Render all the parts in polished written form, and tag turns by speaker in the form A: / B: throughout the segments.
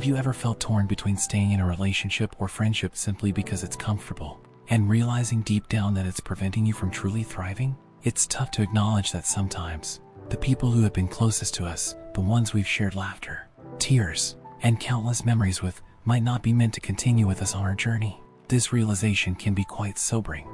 A: Have you ever felt torn between staying in a relationship or friendship simply because it's comfortable, and realizing deep down that it's preventing you from truly thriving? It's tough to acknowledge that sometimes the people who have been closest to us, the ones we've shared laughter, tears, and countless memories with, might not be meant to continue with us on our journey. This realization can be quite sobering.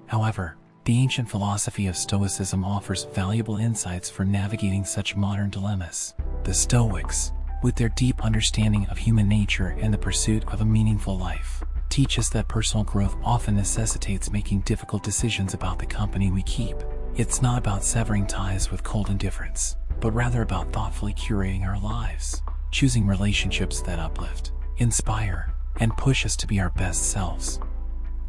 A: However, the ancient philosophy of Stoicism offers valuable insights for navigating such modern dilemmas. The Stoics, with their deep understanding of human nature and the pursuit of a meaningful life, teach us that personal growth often necessitates making difficult decisions about the company we keep. It's not about severing ties with cold indifference, but rather about thoughtfully curating our lives, choosing relationships that uplift, inspire, and push us to be our best selves.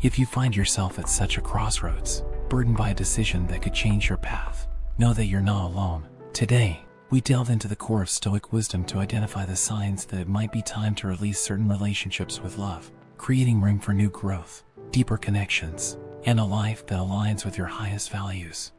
A: If you find yourself at such a crossroads, burdened by a decision that could change your path, know that you're not alone. Today, we delve into the core of Stoic wisdom to identify the signs that it might be time to release certain relationships with love, creating room for new growth, deeper connections, and a life that aligns with your highest values.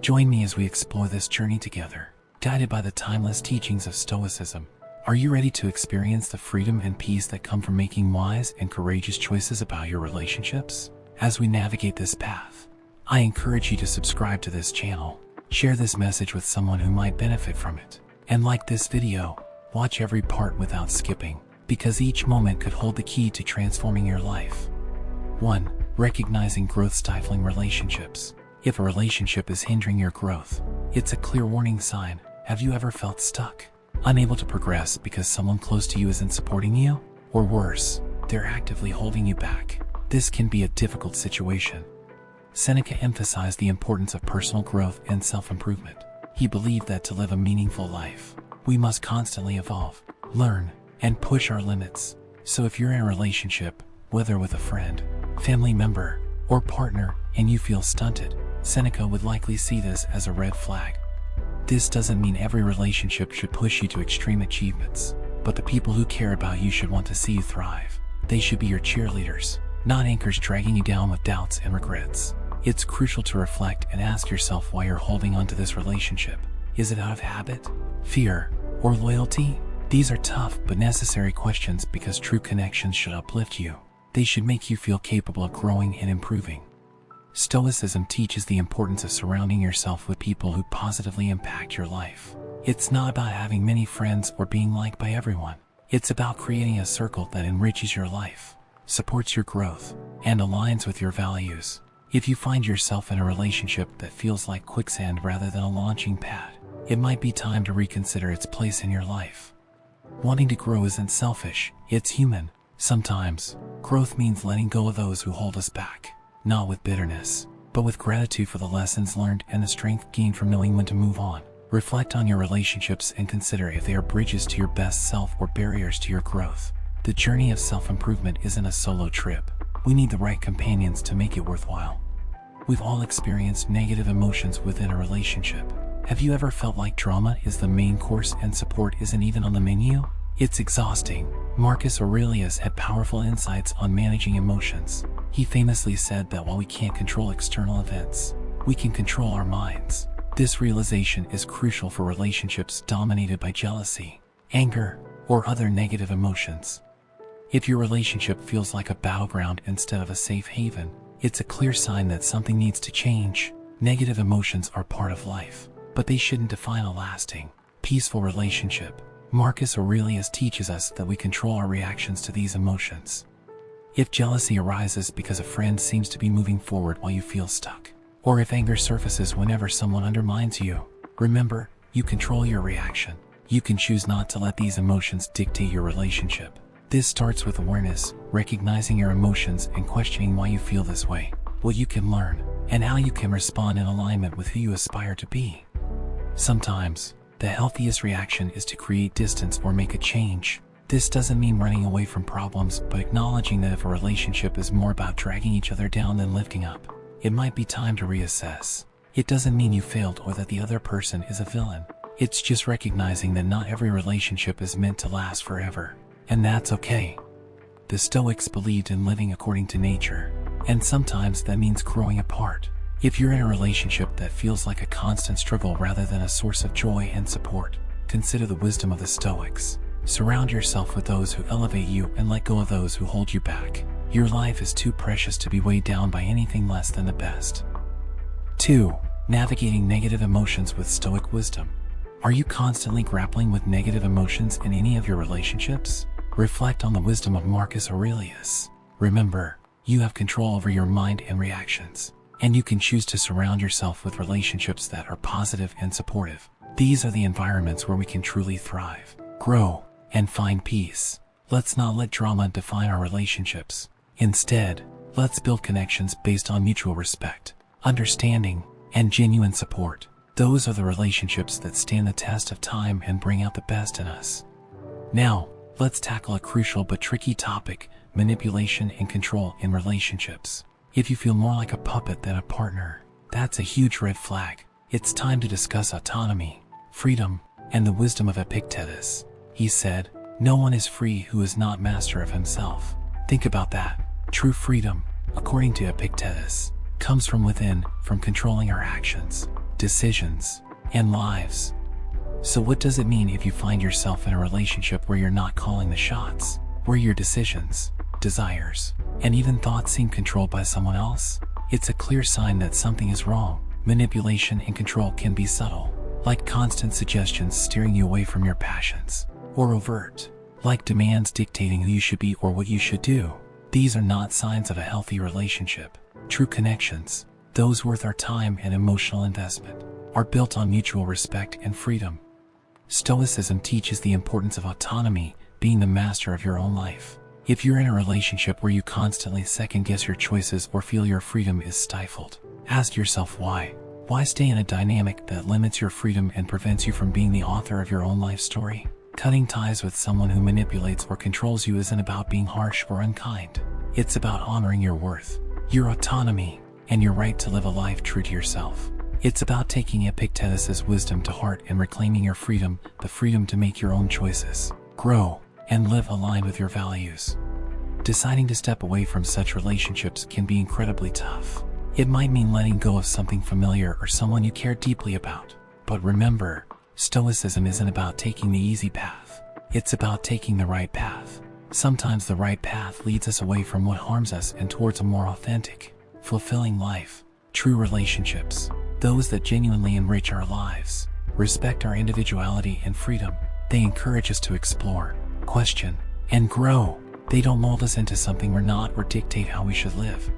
A: Join me as we explore this journey together, guided by the timeless teachings of Stoicism. Are you ready to experience the freedom and peace that come from making wise and courageous choices about your relationships? As we navigate this path, I encourage you to subscribe to this channel, share this message with someone who might benefit from it, and like this video, watch every part without skipping, because each moment could hold the key to transforming your life. 1. Recognizing growth-stifling relationships. If a relationship is hindering your growth, it's a clear warning sign. Have you ever felt stuck, unable to progress because someone close to you isn't supporting you? Or worse, they're actively holding you back. This can be a difficult situation. Seneca emphasized the importance of personal growth and self-improvement. He believed that to live a meaningful life, we must constantly evolve, learn, and push our limits. So if you're in a relationship, whether with a friend, family member, or partner, and you feel stunted, Seneca would likely see this as a red flag. This doesn't mean every relationship should push you to extreme achievements, but the people who care about you should want to see you thrive. They should be your cheerleaders, not anchors dragging you down with doubts and regrets. It's crucial to reflect and ask yourself why you're holding on to this relationship. Is it out of habit, fear, or loyalty? These are tough but necessary questions because true connections should uplift you. They should make you feel capable of growing and improving. Stoicism teaches the importance of surrounding yourself with people who positively impact your life. It's not about having many friends or being liked by everyone. It's about creating a circle that enriches your life, supports your growth, and aligns with your values. If you find yourself in a relationship that feels like quicksand rather than a launching pad, it might be time to reconsider its place in your life. Wanting to grow isn't selfish, it's human. Sometimes, growth means letting go of those who hold us back, not with bitterness, but with gratitude for the lessons learned and the strength gained from knowing when to move on. Reflect on your relationships and consider if they are bridges to your best self or barriers to your growth. The journey of self-improvement isn't a solo trip. We need the right companions to make it worthwhile. We've all experienced negative emotions within a relationship. Have you ever felt like drama is the main course and support isn't even on the menu? It's exhausting. Marcus Aurelius had powerful insights on managing emotions. He famously said that while we can't control external events, we can control our minds. This realization is crucial for relationships dominated by jealousy, anger, or other negative emotions. If your relationship feels like a battleground instead of a safe haven, it's a clear sign that something needs to change. Negative emotions are part of life, but they shouldn't define a lasting, peaceful relationship. Marcus Aurelius teaches us that we control our reactions to these emotions. If jealousy arises because a friend seems to be moving forward while you feel stuck, or if anger surfaces whenever someone undermines you, remember, you control your reaction. You can choose not to let these emotions dictate your relationship. This starts with awareness, recognizing your emotions and questioning why you feel this way, what you can learn, and how you can respond in alignment with who you aspire to be. Sometimes, the healthiest reaction is to create distance or make a change. This doesn't mean running away from problems, but acknowledging that if a relationship is more about dragging each other down than lifting up, it might be time to reassess. It doesn't mean you failed or that the other person is a villain. It's just recognizing that not every relationship is meant to last forever, and that's okay. The Stoics believed in living according to nature, and sometimes that means growing apart. If you're in a relationship that feels like a constant struggle rather than a source of joy and support, consider the wisdom of the Stoics. Surround yourself with those who elevate you and let go of those who hold you back. Your life is too precious to be weighed down by anything less than the best. 2. Navigating negative emotions with Stoic wisdom. Are you constantly grappling with negative emotions in any of your relationships? Reflect on the wisdom of Marcus Aurelius. Remember, you have control over your mind and reactions, and you can choose to surround yourself with relationships that are positive and supportive. These are the environments where we can truly thrive, grow, and find peace. Let's not let drama define our relationships. Instead, let's build connections based on mutual respect, understanding, and genuine support. Those are the relationships that stand the test of time and bring out the best in us. Now, let's tackle a crucial but tricky topic: manipulation and control in relationships. If you feel more like a puppet than a partner, that's a huge red flag. It's time to discuss autonomy, freedom, and the wisdom of Epictetus. He said, "No one is free who is not master of himself." Think about that. True freedom, according to Epictetus, comes from within, from controlling our actions, decisions, and lives. So what does it mean if you find yourself in a relationship where you're not calling the shots, where your decisions, desires, and even thoughts seem controlled by someone else? It's a clear sign that something is wrong. Manipulation and control can be subtle, like constant suggestions steering you away from your passions, or overt, like demands dictating who you should be or what you should do. These are not signs of a healthy relationship. True connections, those worth our time and emotional investment, are built on mutual respect and freedom. Stoicism teaches the importance of autonomy, being the master of your own life. If you're in a relationship where you constantly second-guess your choices or feel your freedom is stifled, ask yourself why. Why stay in a dynamic that limits your freedom and prevents you from being the author of your own life story? Cutting ties with someone who manipulates or controls you isn't about being harsh or unkind. It's about honoring your worth, your autonomy, and your right to live a life true to yourself. It's about taking Epictetus' wisdom to heart and reclaiming your freedom, the freedom to make your own choices, grow, and live aligned with your values. Deciding to step away from such relationships can be incredibly tough. It might mean letting go of something familiar or someone you care deeply about. But remember, Stoicism isn't about taking the easy path. It's about taking the right path. Sometimes the right path leads us away from what harms us and towards a more authentic, fulfilling life. True relationships, those that genuinely enrich our lives, respect our individuality and freedom. They encourage us to explore, question, and grow. They don't mold us into something we're not or dictate how we should live.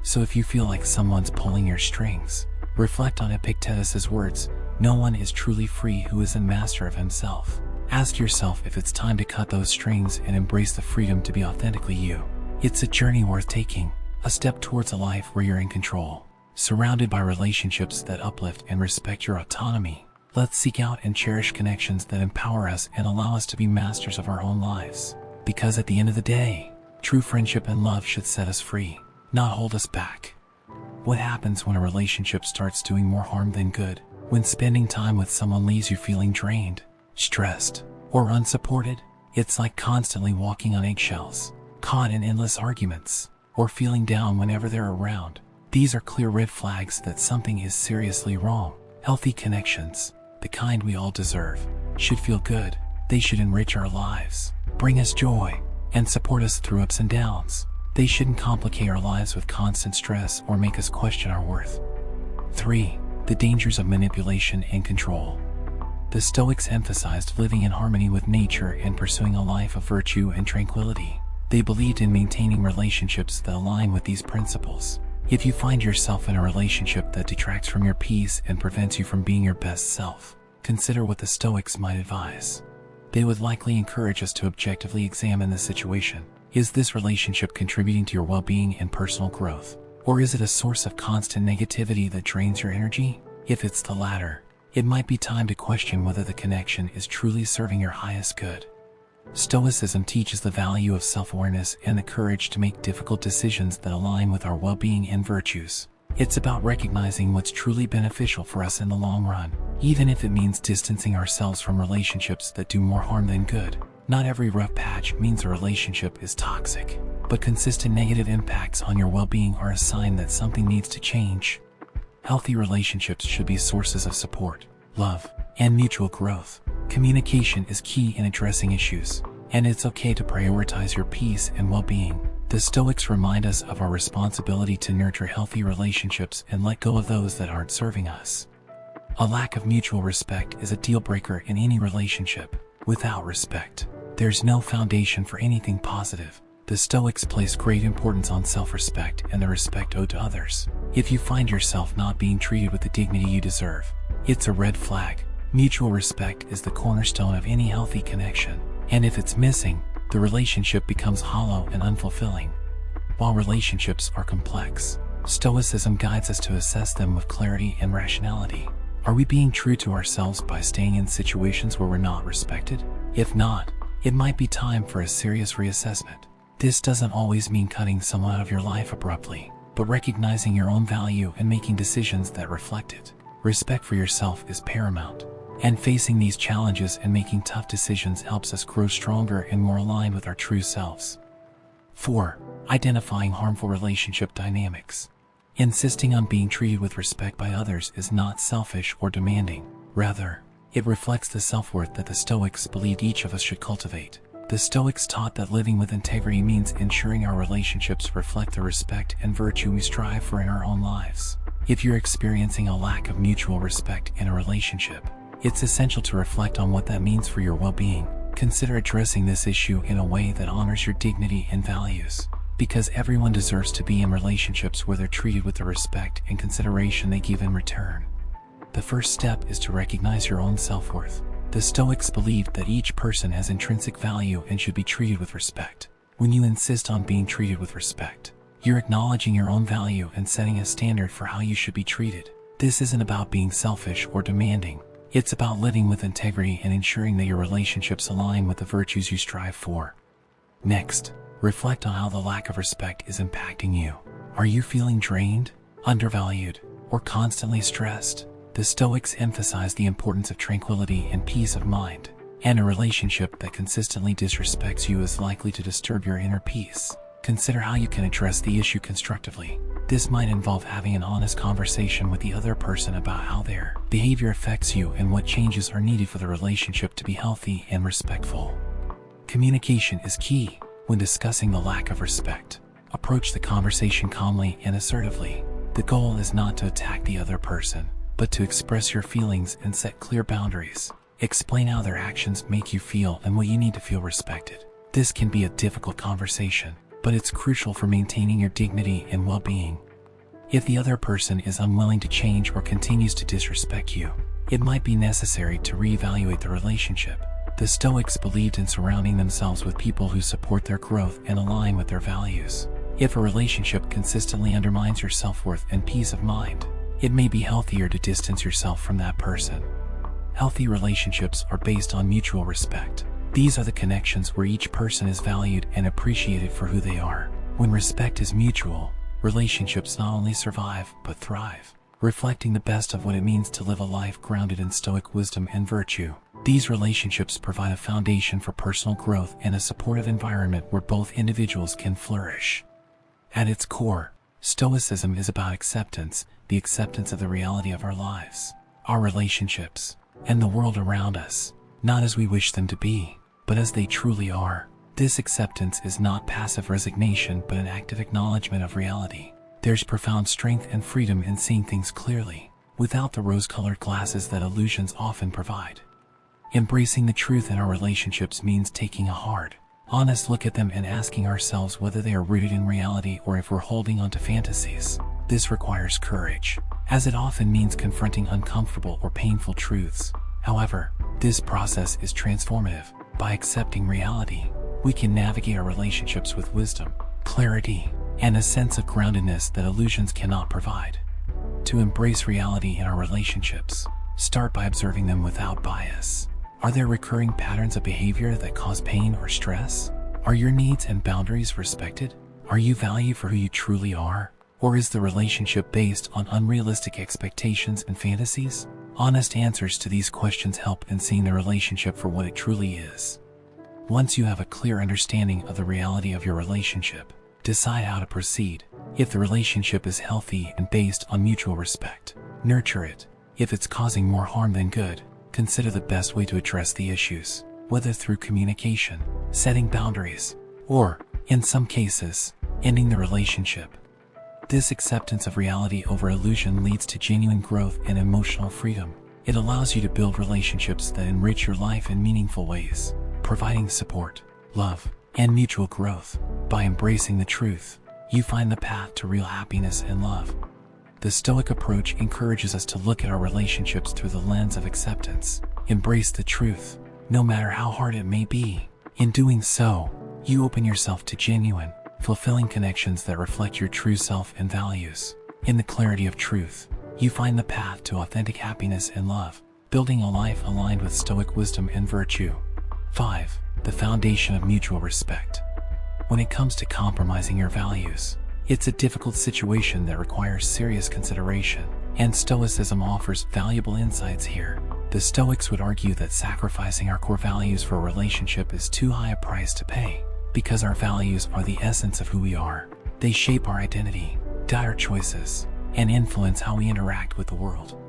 A: So if you feel like someone's pulling your strings, reflect on Epictetus' words: "No one is truly free who isn't master of himself." Ask yourself if it's time to cut those strings and embrace the freedom to be authentically you. It's a journey worth taking, a step towards a life where you're in control, surrounded by relationships that uplift and respect your autonomy. Let's seek out and cherish connections that empower us and allow us to be masters of our own lives. Because at the end of the day, true friendship and love should set us free, not hold us back. What happens when a relationship starts doing more harm than good? When spending time with someone leaves you feeling drained, stressed, or unsupported? It's like constantly walking on eggshells, caught in endless arguments, or feeling down whenever they're around. These are clear red flags that something is seriously wrong. Healthy connections, the kind we all deserve, should feel good. They should enrich our lives, bring us joy, and support us through ups and downs. They shouldn't complicate our lives with constant stress or make us question our worth. 3. The dangers of manipulation and control. The Stoics emphasized living in harmony with nature and pursuing a life of virtue and tranquility. They believed in maintaining relationships that align with these principles. If you find yourself in a relationship that detracts from your peace and prevents you from being your best self, consider what the Stoics might advise. They would likely encourage us to objectively examine the situation. Is this relationship contributing to your well-being and personal growth? Or is it a source of constant negativity that drains your energy? If it's the latter, it might be time to question whether the connection is truly serving your highest good. Stoicism teaches the value of self-awareness and the courage to make difficult decisions that align with our well-being and virtues. It's about recognizing what's truly beneficial for us in the long run, even if it means distancing ourselves from relationships that do more harm than good. Not every rough patch means a relationship is toxic, but consistent negative impacts on your well-being are a sign that something needs to change. Healthy relationships should be sources of support, love, and mutual growth, Communication is key in addressing issues, and it's okay to prioritize your peace and well-being. The Stoics remind us of our responsibility to nurture healthy relationships and let go of those that aren't serving us. A lack of mutual respect is a deal breaker in any relationship. Without respect, there's no foundation for anything positive. The Stoics place great importance on self-respect and the respect owed to others. If you find yourself not being treated with the dignity you deserve, it's a red flag. Mutual respect is the cornerstone of any healthy connection, and if it's missing, the relationship becomes hollow and unfulfilling. While relationships are complex, Stoicism guides us to assess them with clarity and rationality. Are we being true to ourselves by staying in situations where we're not respected? If not, it might be time for a serious reassessment. This doesn't always mean cutting someone out of your life abruptly, but recognizing your own value and making decisions that reflect it. Respect for yourself is paramount, and facing these challenges and making tough decisions helps us grow stronger and more aligned with our true selves. 4. Identifying harmful relationship dynamics. Insisting on being treated with respect by others is not selfish or demanding. Rather, it reflects the self-worth that the Stoics believed each of us should cultivate. The Stoics taught that living with integrity means ensuring our relationships reflect the respect and virtue we strive for in our own lives. If you're experiencing a lack of mutual respect in a relationship, it's essential to reflect on what that means for your well-being. Consider addressing this issue in a way that honors your dignity and values, because everyone deserves to be in relationships where they're treated with the respect and consideration they give in return. The first step is to recognize your own self-worth. The Stoics believed that each person has intrinsic value and should be treated with respect. When you insist on being treated with respect, you're acknowledging your own value and setting a standard for how you should be treated. This isn't about being selfish or demanding. It's about living with integrity and ensuring that your relationships align with the virtues you strive for. Next, reflect on how the lack of respect is impacting you. Are you feeling drained, undervalued, or constantly stressed? The Stoics emphasize the importance of tranquility and peace of mind, and a relationship that consistently disrespects you is likely to disturb your inner peace. Consider how you can address the issue constructively. This might involve having an honest conversation with the other person about how their behavior affects you and what changes are needed for the relationship to be healthy and respectful. Communication is key when discussing the lack of respect. Approach the conversation calmly and assertively. The goal is not to attack the other person, but to express your feelings and set clear boundaries. Explain how their actions make you feel and what you need to feel respected. This can be a difficult conversation, but it's crucial for maintaining your dignity and well-being. If the other person is unwilling to change or continues to disrespect you, it might be necessary to reevaluate the relationship. The Stoics believed in surrounding themselves with people who support their growth and align with their values. If a relationship consistently undermines your self-worth and peace of mind, it may be healthier to distance yourself from that person. Healthy relationships are based on mutual respect. These are the connections where each person is valued and appreciated for who they are. When respect is mutual, relationships not only survive but thrive, reflecting the best of what it means to live a life grounded in Stoic wisdom and virtue. These relationships provide a foundation for personal growth and a supportive environment where both individuals can flourish. At its core, Stoicism is about acceptance, the acceptance of the reality of our lives, our relationships, and the world around us, not as we wish them to be, but as they truly are. This acceptance is not passive resignation but an active acknowledgement of reality. There's profound strength and freedom in seeing things clearly, without the rose-colored glasses that illusions often provide. Embracing the truth in our relationships means taking a hard, honest look at them and asking ourselves whether they are rooted in reality or if we're holding on to fantasies. This requires courage, as it often means confronting uncomfortable or painful truths. However, this process is transformative. By accepting reality, we can navigate our relationships with wisdom, clarity, and a sense of groundedness that illusions cannot provide. To embrace reality in our relationships, start by observing them without bias. Are there recurring patterns of behavior that cause pain or stress? Are your needs and boundaries respected? Are you valued for who you truly are? Or is the relationship based on unrealistic expectations and fantasies? Honest answers to these questions help in seeing the relationship for what it truly is. Once you have a clear understanding of the reality of your relationship, decide how to proceed. If the relationship is healthy and based on mutual respect, nurture it. If it's causing more harm than good, consider the best way to address the issues, whether through communication, setting boundaries, or, in some cases, ending the relationship. This acceptance of reality over illusion leads to genuine growth and emotional freedom. It allows you to build relationships that enrich your life in meaningful ways, providing support, love, and mutual growth. By embracing the truth, you find the path to real happiness and love. The Stoic approach encourages us to look at our relationships through the lens of acceptance. Embrace the truth, no matter how hard it may be. In doing so, you open yourself to genuine, fulfilling connections that reflect your true self and values. In the clarity of truth, you find the path to authentic happiness and love, building a life aligned with Stoic wisdom and virtue. 5. The foundation of mutual respect. When it comes to compromising your values, it's a difficult situation that requires serious consideration, and Stoicism offers valuable insights here. The Stoics would argue that sacrificing our core values for a relationship is too high a price to pay, because our values are the essence of who we are. They shape our identity, guide our choices, and influence how we interact with the world.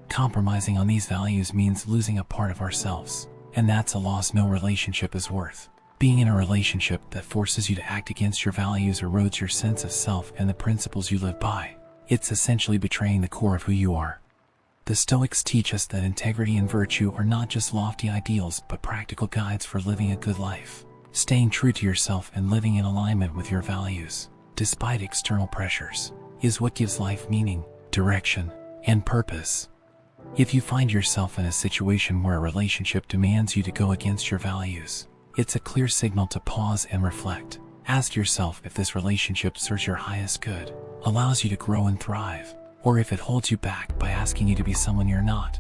A: Compromising on these values means losing a part of ourselves, and that's a loss no relationship is worth. Being in a relationship that forces you to act against your values erodes your sense of self and the principles you live by. It's essentially betraying the core of who you are. The Stoics teach us that integrity and virtue are not just lofty ideals but practical guides for living a good life. Staying true to yourself and living in alignment with your values, despite external pressures, is what gives life meaning, direction, and purpose. If you find yourself in a situation where a relationship demands you to go against your values, it's a clear signal to pause and reflect. Ask yourself if this relationship serves your highest good, allows you to grow and thrive, or if it holds you back by asking you to be someone you're not.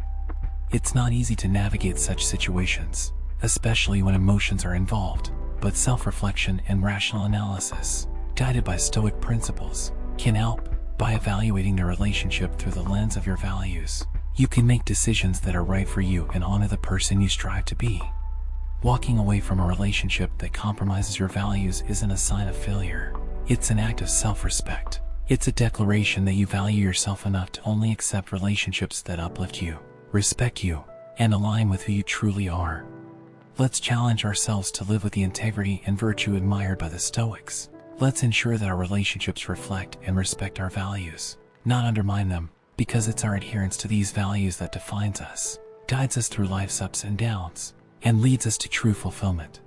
A: It's not easy to navigate such situations, especially when emotions are involved, but self-reflection and rational analysis, guided by Stoic principles, can help. By evaluating the relationship through the lens of your values, you can make decisions that are right for you and honor the person you strive to be. Walking away from a relationship that compromises your values isn't a sign of failure. It's an act of self-respect. It's a declaration that you value yourself enough to only accept relationships that uplift you, respect you, and align with who you truly are. Let's challenge ourselves to live with the integrity and virtue admired by the Stoics. Let's ensure that our relationships reflect and respect our values, not undermine them, because it's our adherence to these values that defines us, guides us through life's ups and downs, and leads us to true fulfillment.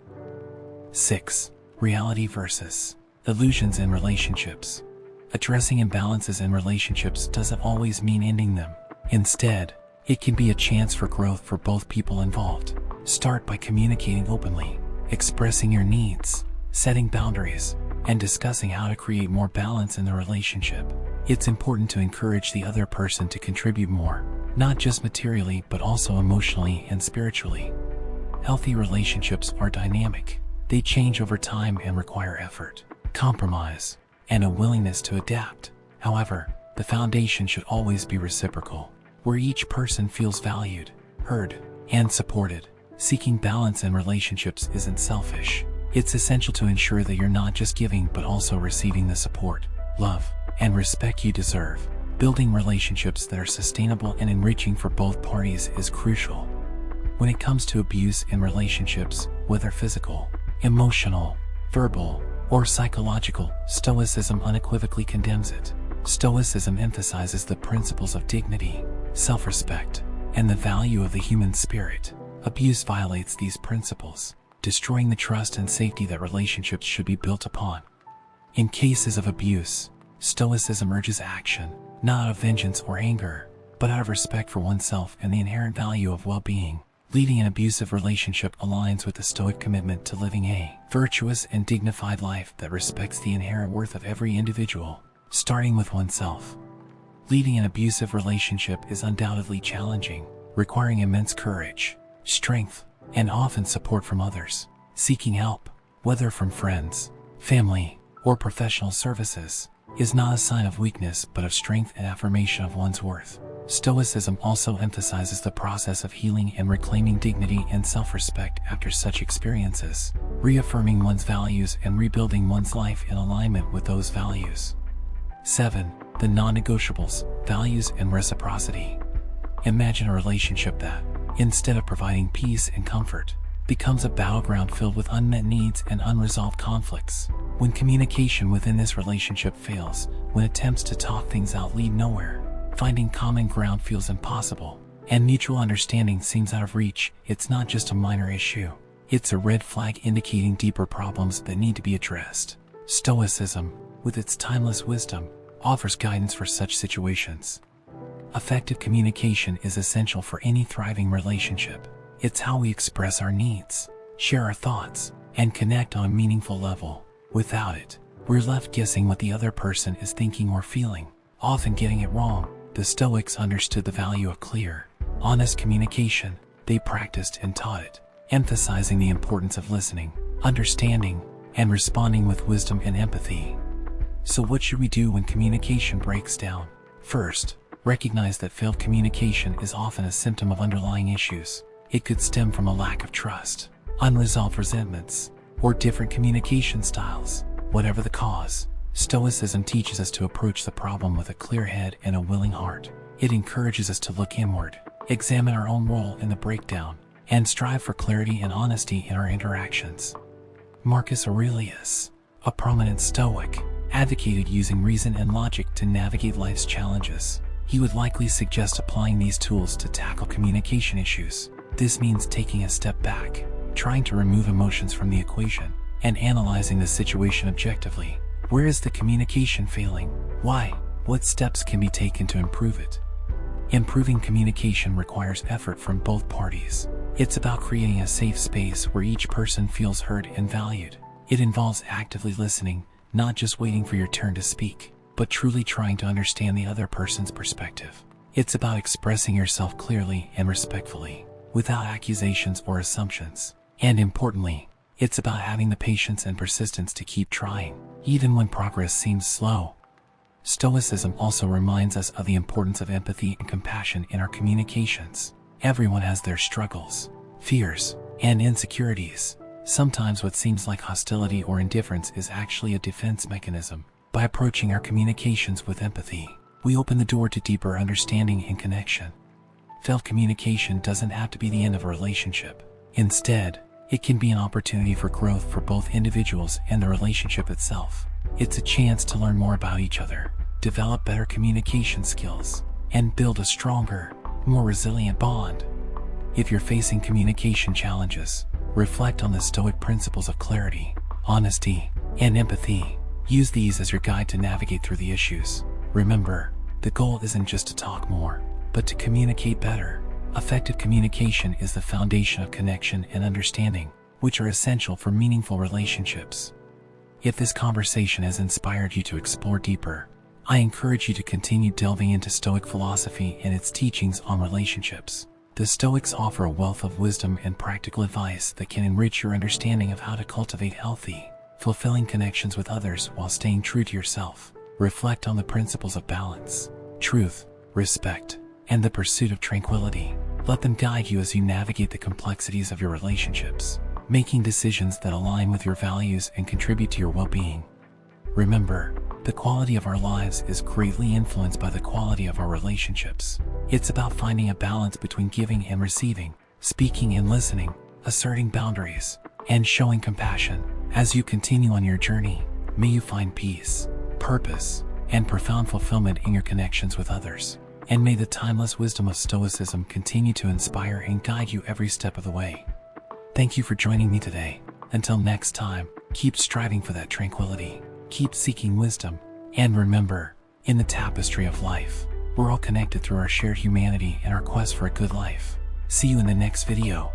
A: 6. Reality versus illusions in relationships. Addressing imbalances in relationships doesn't always mean ending them. Instead, it can be a chance for growth for both people involved. Start by communicating openly, expressing your needs, setting boundaries, and discussing how to create more balance in the relationship. It's important to encourage the other person to contribute more, not just materially but also emotionally and spiritually. Healthy relationships are dynamic. They change over time and require effort, compromise, and a willingness to adapt. However, the foundation should always be reciprocal, where each person feels valued, heard, and supported. Seeking balance in relationships isn't selfish. It's essential to ensure that you're not just giving but also receiving the support, love, and respect you deserve. Building relationships that are sustainable and enriching for both parties is crucial. When it comes to abuse in relationships, whether physical, emotional, verbal, or psychological, Stoicism unequivocally condemns it. Stoicism emphasizes the principles of dignity, self-respect, and the value of the human spirit. Abuse violates these principles, destroying the trust and safety that relationships should be built upon. In cases of abuse, Stoicism urges action, not out of vengeance or anger, but out of respect for oneself and the inherent value of well-being. Leading an abusive relationship aligns with the Stoic commitment to living a virtuous and dignified life that respects the inherent worth of every individual, starting with oneself. Leading an abusive relationship is undoubtedly challenging, requiring immense courage, strength, and often support from others. Seeking help, whether from friends, family, or professional services, is not a sign of weakness but of strength and affirmation of one's worth. Stoicism also emphasizes the process of healing and reclaiming dignity and self-respect after such experiences, reaffirming one's values and rebuilding one's life in alignment with those values. 7. The non-negotiables, values and reciprocity. Imagine a relationship that, instead of providing peace and comfort, becomes a battleground filled with unmet needs and unresolved conflicts. When communication within this relationship fails, when attempts to talk things out lead nowhere, finding common ground feels impossible, and mutual understanding seems out of reach, it's not just a minor issue. It's a red flag indicating deeper problems that need to be addressed. Stoicism, with its timeless wisdom, offers guidance for such situations. Effective communication is essential for any thriving relationship. It's how we express our needs, share our thoughts, and connect on a meaningful level. Without it, we're left guessing what the other person is thinking or feeling, often getting it wrong. The Stoics understood the value of clear, honest communication. They practiced and taught it, emphasizing the importance of listening, understanding, and responding with wisdom and empathy. So what should we do when communication breaks down? First, recognize that failed communication is often a symptom of underlying issues. It could stem from a lack of trust, unresolved resentments, or different communication styles. Whatever the cause, Stoicism teaches us to approach the problem with a clear head and a willing heart. It encourages us to look inward, examine our own role in the breakdown, and strive for clarity and honesty in our interactions. Marcus Aurelius, a prominent Stoic, advocated using reason and logic to navigate life's challenges. He would likely suggest applying these tools to tackle communication issues. This means taking a step back, trying to remove emotions from the equation, and analyzing the situation objectively. Where is the communication failing? Why? What steps can be taken to improve it? Improving communication requires effort from both parties. It's about creating a safe space where each person feels heard and valued. It involves actively listening, not just waiting for your turn to speak, but truly trying to understand the other person's perspective. It's about expressing yourself clearly and respectfully, without accusations or assumptions. And importantly, it's about having the patience and persistence to keep trying, even when progress seems slow. Stoicism also reminds us of the importance of empathy and compassion in our communications. Everyone has their struggles, fears, and insecurities. Sometimes what seems like hostility or indifference is actually a defense mechanism. By approaching our communications with empathy, we open the door to deeper understanding and connection. Failed communication doesn't have to be the end of a relationship. Instead, it can be an opportunity for growth for both individuals and the relationship itself. It's a chance to learn more about each other, develop better communication skills, and build a stronger, more resilient bond. If you're facing communication challenges, reflect on the Stoic principles of clarity, honesty, and empathy. Use these as your guide to navigate through the issues. Remember, the goal isn't just to talk more, but to communicate better. Effective communication is the foundation of connection and understanding, which are essential for meaningful relationships. If this conversation has inspired you to explore deeper, I encourage you to continue delving into Stoic philosophy and its teachings on relationships. The Stoics offer a wealth of wisdom and practical advice that can enrich your understanding of how to cultivate healthy, fulfilling connections with others while staying true to yourself. Reflect on the principles of balance, truth, respect, and the pursuit of tranquility. Let them guide you as you navigate the complexities of your relationships, making decisions that align with your values and contribute to your well-being. Remember, the quality of our lives is greatly influenced by the quality of our relationships. It's about finding a balance between giving and receiving, speaking and listening, asserting boundaries, and showing compassion. As you continue on your journey, may you find peace, purpose, and profound fulfillment in your connections with others. And may the timeless wisdom of Stoicism continue to inspire and guide you every step of the way. Thank you for joining me today. Until next time, keep striving for that tranquility, keep seeking wisdom, and remember, in the tapestry of life, we're all connected through our shared humanity and our quest for a good life. See you in the next video.